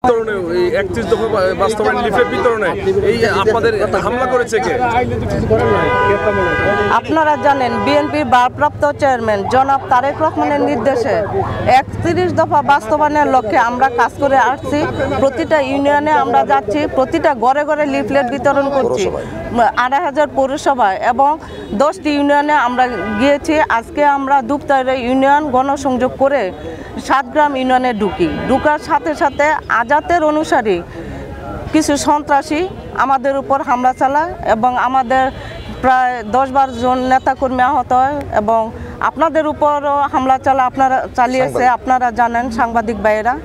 31 দফা বাস্তবায়ন লিফলেট বিতরণে এই আপনাদের হামলা করেছে কে? আপনারা জানেন বিএনপির ভারপ্রাপ্ত চেয়ারম্যান জনাব তারেক রহমানের নির্দেশে 31 দফা বাস্তবায়নের লক্ষ্যে আমরা কাজ করে আসছি। প্রতিটা ইউনিয়নে আমরা যাচ্ছি, প্রতিটা ঘরে ঘরে লিফলেট বিতরণ করছি 2,500 পৌরসভায় এবং 10টি ইউনিয়নে আমরা গিয়েছি। আজকে আমরা দুপতাইরে ইউনিয়ন গণসংযোগ করে 7 গ্রাম ইউনিয়নে ঢুকার সাথে সাথে আজাতের অনুসারী কিছু সন্ত্রাসী আমাদের উপর হামলা চালায় এবং আমাদের প্রায় 10-12 জন নেতাকর্মী আহত হয় এবং আপনাদের উপরও হামলা চালিয়েছে। আপনারা জানেন সাংবাদিক ভাইয়েরা,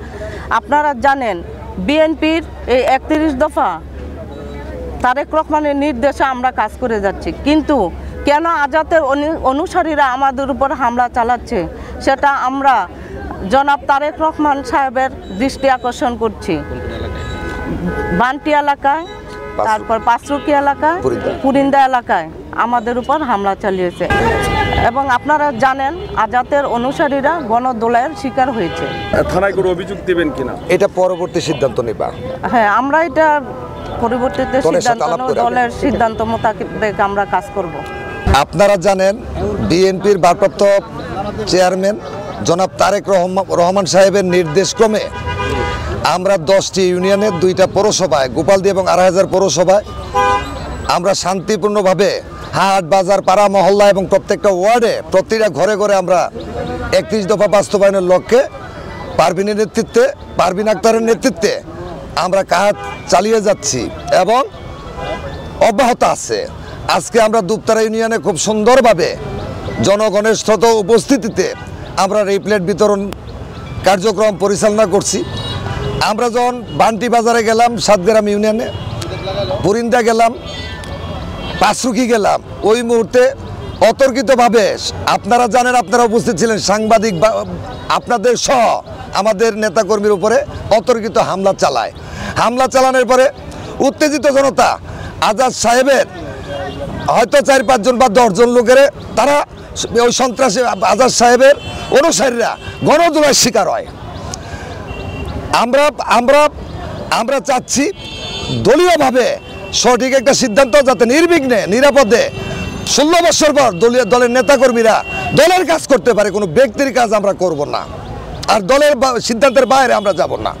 আপনারা জানেন বিএনপির এই 31 দফা তারেক রহমানের নির্দেশে আমরা কাজ করে যাচ্ছি, কিন্তু কেন আজাতের অনুসারীরা আমাদের উপর হামলা চালাচ্ছে সেটা আমরা জনাব তারেক রহমান সাহেবের দৃষ্টি আকর্ষণ করছি। বান্টি এলাকায়, তারপর পাঁচরুকি এলাকায়, পুরিন্দা এলাকায় আমাদের উপর হামলা চালিয়েছে এবং আপনারা জানেন আজাতের অনুসারীরা গণদোলাইয়ের শিকার হয়েছে। থানায় কোনো অভিযোগ দেবেন কিনা এটা পরবর্তী সিদ্ধান্ত নেবা? হ্যাঁ, আমরা এটা পরবর্তীতে দলের সিদ্ধান্ত মোতাবেক আমরা কাজ করব। আপনারা জানেন বিএনপির ভারপ্রাপ্ত চেয়ারম্যান জনাব তারেক রহমান সাহেবের নির্দেশক্রমে আমরা 10টি ইউনিয়নের 2টা পৌরসভায় গোপালদি এবং 2,500 পৌরসভায় আমরা শান্তিপূর্ণভাবে হাট বাজার পাড়া মহল্লা এবং প্রত্যেকটা ওয়ার্ডে প্রতিটা ঘরে ঘরে আমরা 31 দফা বাস্তবায়নের লক্ষ্যে পারভিন আক্তারের নেতৃত্বে আমরা কাজ চালিয়ে যাচ্ছি এবং অব্যাহত আছে। আজকে আমরা দুপতারা ইউনিয়নে খুব সুন্দরভাবে জনগণের শত উপস্থিতিতে আমরা লিফলেট বিতরণ কার্যক্রম পরিচালনা করছি। আমরা যখন বান্টি বাজারে গেলাম, 7 গ্রাম ইউনিয়নে, পুরিন্দা গেলাম, পাঁচরুকি গেলাম, ওই মুহূর্তে অতর্কিতভাবে আপনারা জানেন, আপনারা উপস্থিত ছিলেন, সাংবাদিক আপনাদের সহ আমাদের নেতাকর্মীর উপরে অতর্কিত হামলা চালায়। হামলা চালানোর পরে উত্তেজিত জনতা আজাদ সাহেবের হয়তো 4-5 জন বা 10 জন লোকের তারা ওই সন্ত্রাসী আজাদ সাহেবের অনুসারীরা গণদোলার শিকার হয়। আমরা চাচ্ছি দলীয়ভাবে সঠিক একটা সিদ্ধান্ত যাতে নির্বিঘ্নে নিরাপদে 16 বছর পর দলের নেতাকর্মীরা দলের কাজ করতে পারে, কোনো ব্যক্তির কাজ আমরা করব না, আর দলের সিদ্ধান্তের বাইরে আমরা যাব না।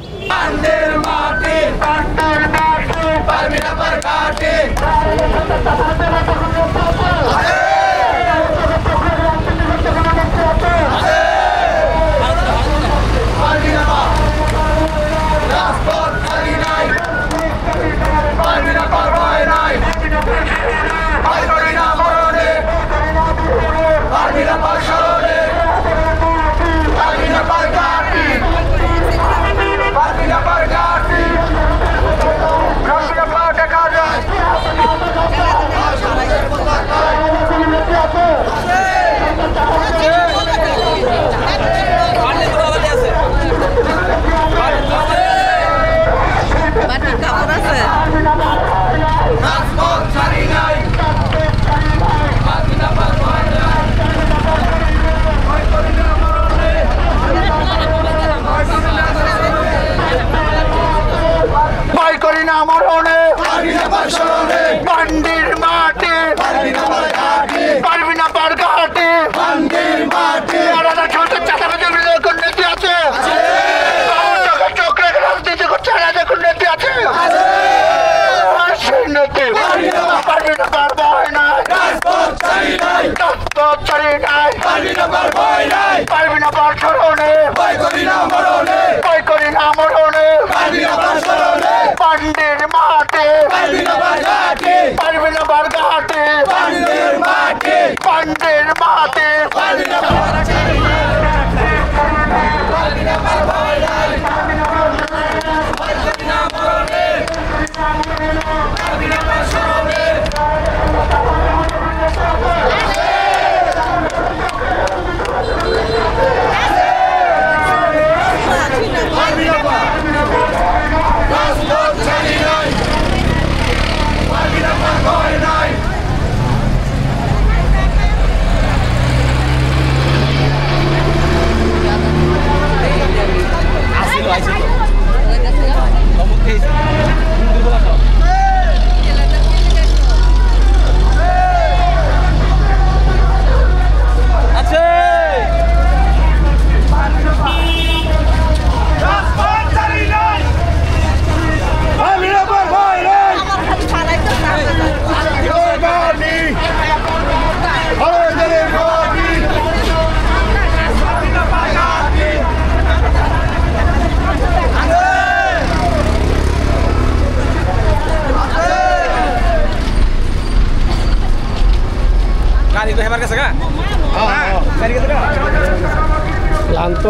হেবার কাছে গা ক্লান্ত